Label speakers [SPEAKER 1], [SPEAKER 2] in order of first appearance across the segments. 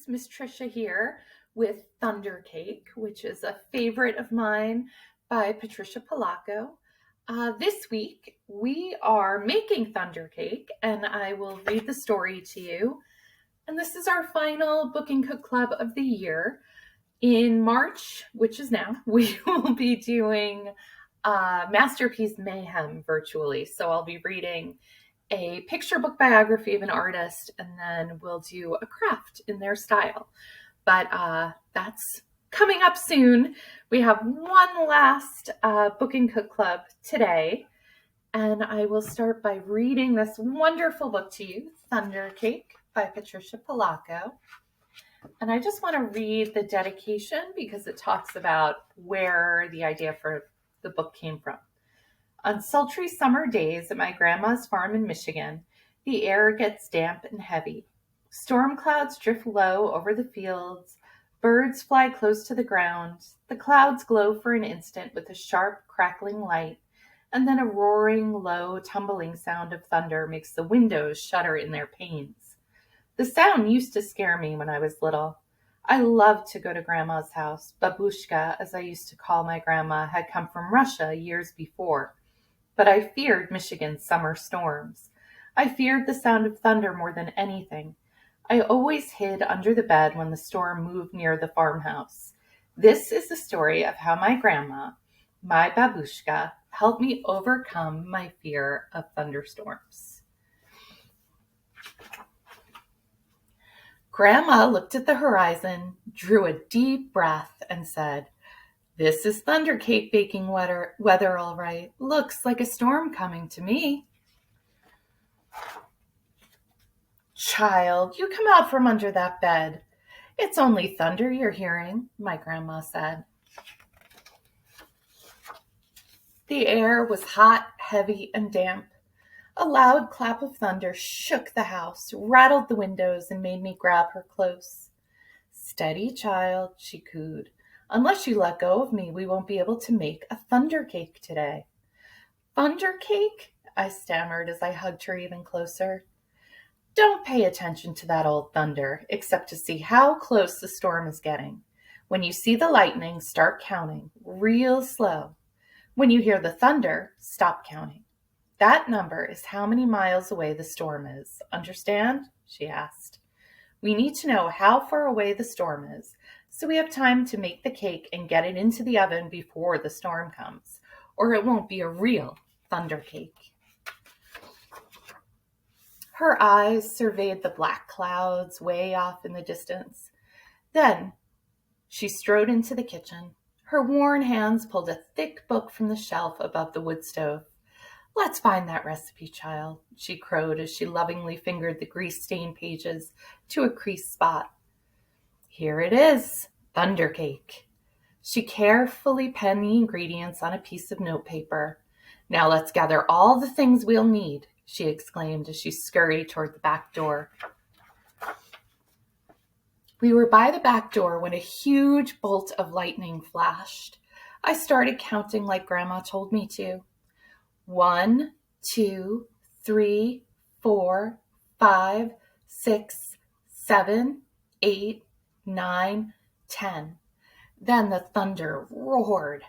[SPEAKER 1] friends, Miss Tricia here with Thunder Cake, which is a favorite of mine by Patricia Polacco. This week we are making Thunder Cake, and I will read the story to you. And this is our final Book and Cook Club of the year. In March, which is now, we will be doing Masterpiece Mayhem virtually. So I'll be reading a picture book biography of an artist, and then we'll do a craft in their style. But that's coming up soon. We have one last Book and Cook Club today, and I will start by reading this wonderful book to you, Thunder Cake by Patricia Polacco. And I just want to read the dedication because it talks about where the idea for the book came from. On sultry summer days at my grandma's farm in Michigan, the air gets damp and heavy. Storm clouds drift low over the fields. Birds fly close to the ground. The clouds glow for an instant with a sharp, crackling light, and then a roaring, low, tumbling sound of thunder makes the windows shudder in their panes. The sound used to scare me when I was little. I loved to go to Grandma's house. Babushka, as I used to call my grandma, had come from Russia years before. But I feared Michigan's summer storms. I feared the sound of thunder more than anything. I always hid under the bed when the storm moved near the farmhouse. This is the story of how my grandma, my babushka, helped me overcome my fear of thunderstorms. Grandma looked at the horizon, drew a deep breath, and said, "This is thunder cake baking weather all right. Looks like a storm coming to me." "Child, you come out from under that bed. It's only thunder you're hearing," my grandma said. The air was hot, heavy, and damp. A loud clap of thunder shook the house, rattled the windows, and made me grab her close. "Steady, child," she cooed. "Unless you let go of me, we won't be able to make a thunder cake today." "Thunder cake?" I stammered as I hugged her even closer. "Don't pay attention to that old thunder, except to see how close the storm is getting. When you see the lightning, start counting, real slow. When you hear the thunder, stop counting. That number is how many miles away the storm is. Understand?" she asked. "We need to know how far away the storm is, so we have time to make the cake and get it into the oven before the storm comes, or it won't be a real thunder cake." Her eyes surveyed the black clouds way off in the distance. Then she strode into the kitchen. Her worn hands pulled a thick book from the shelf above the wood stove. "Let's find that recipe, child," she crowed as she lovingly fingered the grease-stained pages to a creased spot. "Here it is, thunder cake." She carefully penned the ingredients on a piece of notepaper. "Now let's gather all the things we'll need," she exclaimed as she scurried toward the back door. We were by the back door when a huge bolt of lightning flashed. I started counting like Grandma told me to. 1, 2, 3, 4, 5, 6, 7, 8, 9, 10. Then the thunder roared.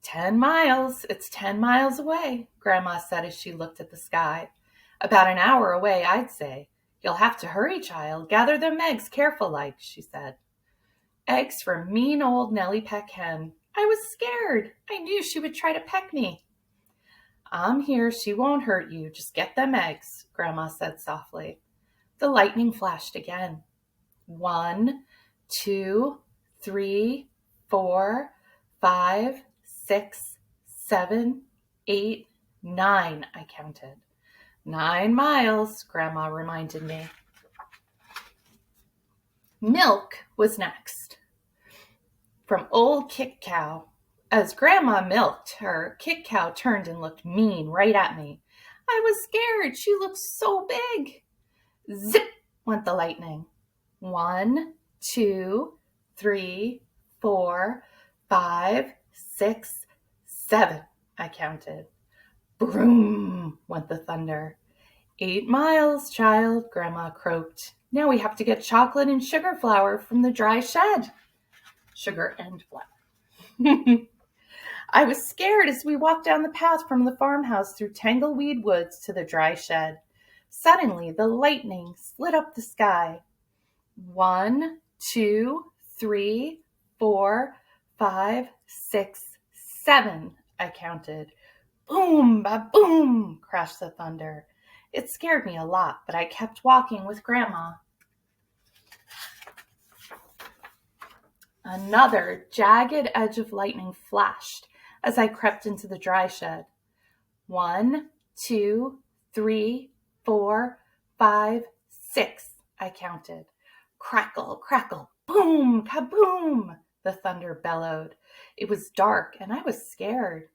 [SPEAKER 1] 10 miles. It's 10 miles away," Grandma said as she looked at the sky. "About an hour away, I'd say. You'll have to hurry, child. Gather them eggs careful like," she said. "Eggs from mean old Nellie Peck Hen. I was scared. I knew she would try to peck me." "I'm here. She won't hurt you. Just get them eggs," Grandma said softly. The lightning flashed again. 1, 2, 3, 4, 5, 6, 7, 8, 9, I counted. 9 miles, Grandma reminded me. Milk was next. From old Kick Cow. As Grandma milked her, Kick Cow turned and looked mean right at me. I was scared. She looked so big. Zip went the lightning. 1, 2, 3, 4, 5, 6, 7, I counted. Broom went the thunder. 8 miles, child, Grandma croaked. Now we have to get chocolate and sugar flour from the dry shed. Sugar and flour. I was scared as we walked down the path from the farmhouse through tangleweed woods to the dry shed. Suddenly, the lightning lit up the sky. 1, 2, 3, 4, 5, 6, 7, I counted. Boom, ba-boom, crashed the thunder. It scared me a lot, but I kept walking with Grandma. Another jagged edge of lightning flashed as I crept into the dry shed. 1, 2, 3, 4, 5, 6, I counted. Crackle, crackle, boom, kaboom, the thunder bellowed. It was dark and I was scared.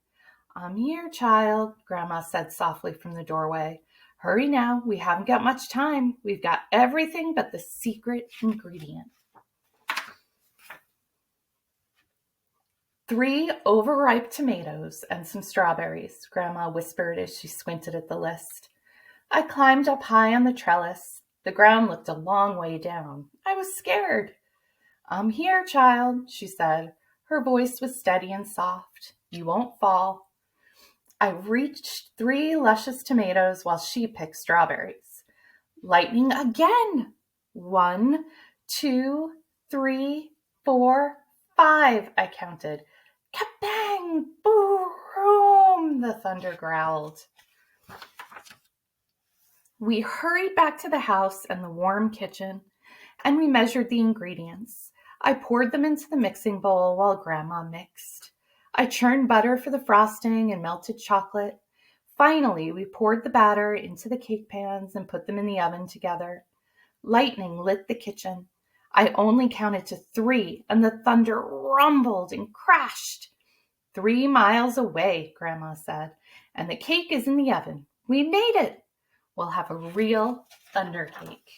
[SPEAKER 1] I'm here, child, Grandma said softly from the doorway. Hurry now, we haven't got much time. We've got everything but the secret ingredient. 3 overripe tomatoes and some strawberries, Grandma whispered as she squinted at the list. I climbed up high on the trellis. The ground looked a long way down. I was scared. I'm here, child, she said. Her voice was steady and soft. You won't fall. I reached 3 luscious tomatoes while she picked strawberries. Lightning again. 1, 2, 3, 4, 5, I counted. Kabang! Boom! The thunder growled. We hurried back to the house and the warm kitchen, and we measured the ingredients. I poured them into the mixing bowl while Grandma mixed. I churned butter for the frosting and melted chocolate. Finally, we poured the batter into the cake pans and put them in the oven together. Lightning lit the kitchen. I only counted to 3, and the thunder rumbled and crashed. 3 miles away, Grandma said, and the cake is in the oven. We made it. We'll have a real thunder cake.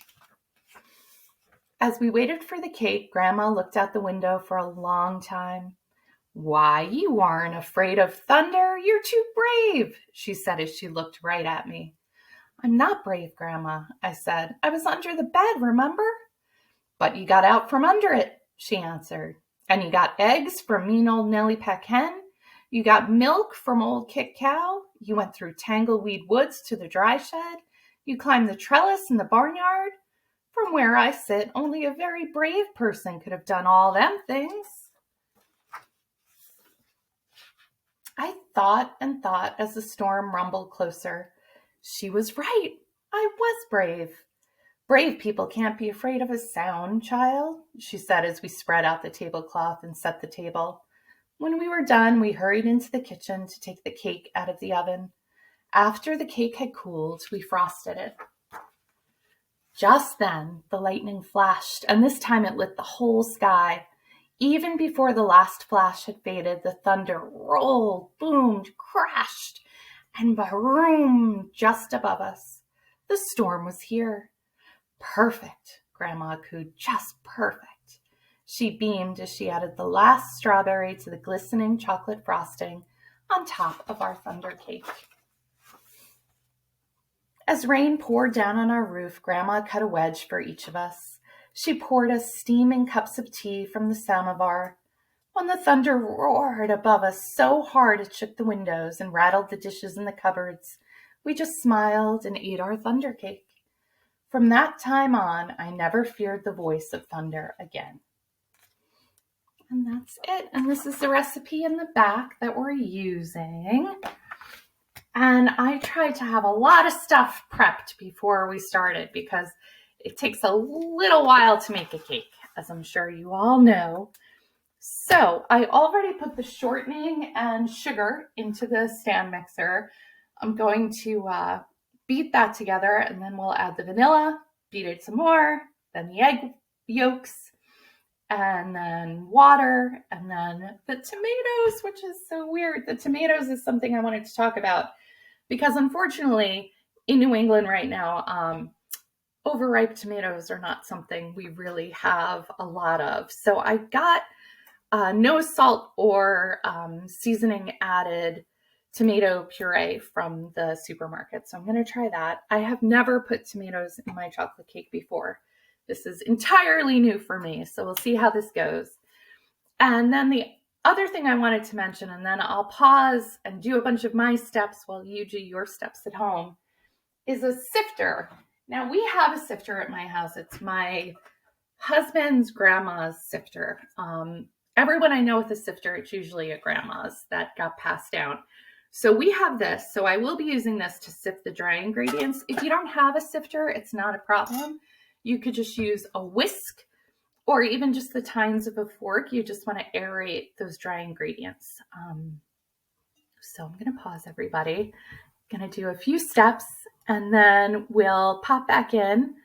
[SPEAKER 1] As we waited for the cake, Grandma looked out the window for a long time. Why, you aren't afraid of thunder. You're too brave, she said as she looked right at me. I'm not brave, Grandma, I said. I was under the bed, remember? But you got out from under it, she answered. And you got eggs from mean old Nellie Peck Hen. You got milk from old Kick Cow. You went through tangleweed woods to the dry shed. You climbed the trellis in the barnyard. From where I sit, only a very brave person could have done all them things. I thought and thought as the storm rumbled closer. She was right. I was brave. Brave people can't be afraid of a sound, child, she said as we spread out the tablecloth and set the table. When we were done, we hurried into the kitchen to take the cake out of the oven. After the cake had cooled, we frosted it. Just then, the lightning flashed, and this time it lit the whole sky. Even before the last flash had faded, the thunder rolled, boomed, crashed, and vroom just above us. The storm was here. Perfect, Grandma cooed, just perfect. She beamed as she added the last strawberry to the glistening chocolate frosting on top of our thunder cake. As rain poured down on our roof, Grandma cut a wedge for each of us. She poured us steaming cups of tea from the samovar. When the thunder roared above us so hard it shook the windows and rattled the dishes in the cupboards, we just smiled and ate our thunder cake. From that time on, I never feared the voice of thunder again. And that's it. And this is the recipe in the back that we're using. And I tried to have a lot of stuff prepped before we started because it takes a little while to make a cake, as I'm sure you all know. So I already put the shortening and sugar into the stand mixer. I'm going to beat that together, and then we'll add the vanilla, beat it some more, then the egg yolks, and then water, and then the tomatoes, which is so weird. The tomatoes is something I wanted to talk about because unfortunately in New England right now, overripe tomatoes are not something we really have a lot of. So I got no salt or seasoning added tomato puree from the supermarket. So I'm going to try that. I have never put tomatoes in my chocolate cake before. This is entirely new for me, so we'll see how this goes. And then the other thing I wanted to mention, and then I'll pause and do a bunch of my steps while you do your steps at home, is a sifter. Now, we have a sifter at my house. It's my husband's grandma's sifter. Everyone I know with a sifter, it's usually a grandma's that got passed down. So we have this. So I will be using this to sift the dry ingredients. If you don't have a sifter, it's not a problem. You could just use a whisk or even just the tines of a fork. You just want to aerate those dry ingredients. So I'm going to pause, everybody. I'm going to do a few steps, and then we'll pop back in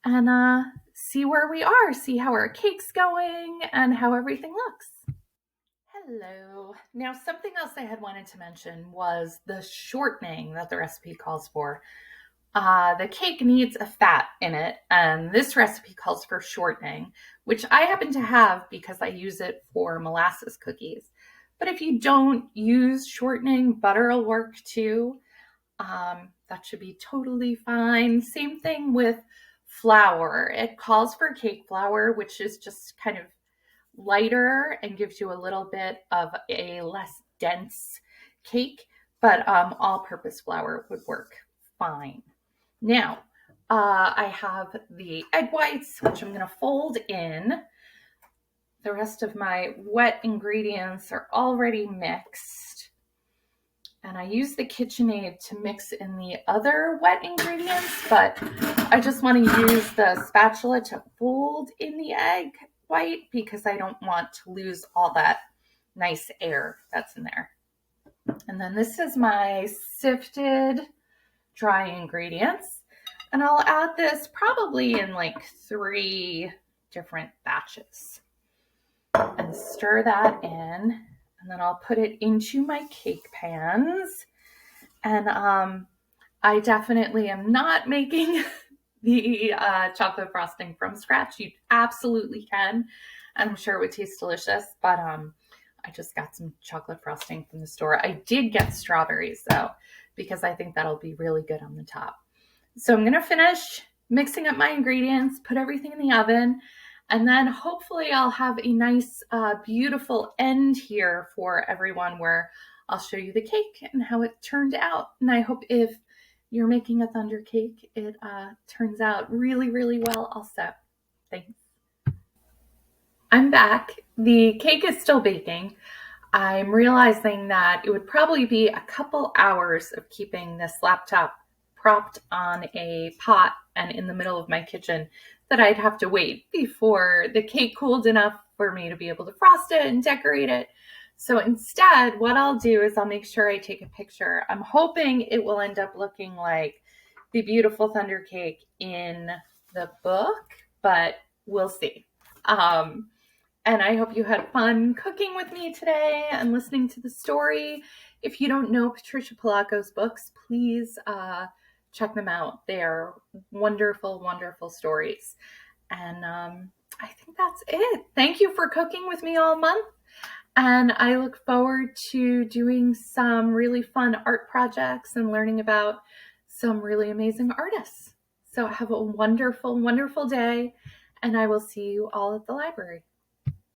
[SPEAKER 1] and see where we are, see how our cake's going and how everything looks. Hello. Now, something else I had wanted to mention was the shortening that the recipe calls for. The cake needs a fat in it, and this recipe calls for shortening, which I happen to have because I use it for molasses cookies. But if you don't use shortening, butter will work too. That should be totally fine. Same thing with flour. It calls for cake flour, which is just kind of lighter and gives you a little bit of a less dense cake, but all-purpose flour would work fine. Now, I have the egg whites, which I'm going to fold in. The rest of my wet ingredients are already mixed. And I use the KitchenAid to mix in the other wet ingredients, but I just want to use the spatula to fold in the egg white because I don't want to lose all that nice air that's in there. And then this is my sifted dry ingredients. And I'll add this probably in like 3 different batches. And stir that in. And then I'll put it into my cake pans. And I definitely am not making the chocolate frosting from scratch. You absolutely can. I'm sure it would taste delicious, but I just got some chocolate frosting from the store. I did get strawberries though, because I think that'll be really good on the top. So I'm going to finish mixing up my ingredients, put everything in the oven, and then hopefully I'll have a nice, beautiful end here for everyone where I'll show you the cake and how it turned out. And I hope if you're making a thunder cake, it turns out really, really well also. Thanks. I'm back. The cake is still baking. I'm realizing that it would probably be a couple hours of keeping this laptop propped on a pot and in the middle of my kitchen that I'd have to wait before the cake cooled enough for me to be able to frost it and decorate it. So instead, what I'll do is I'll make sure I take a picture. I'm hoping it will end up looking like the beautiful thunder cake in the book, but we'll see. And I hope you had fun cooking with me today and listening to the story. If you don't know Patricia Polacco's books, please check them out. They are wonderful, wonderful stories. And I think that's it. Thank you for cooking with me all month. And I look forward to doing some really fun art projects and learning about some really amazing artists. So have a wonderful, wonderful day. And I will see you all at the library.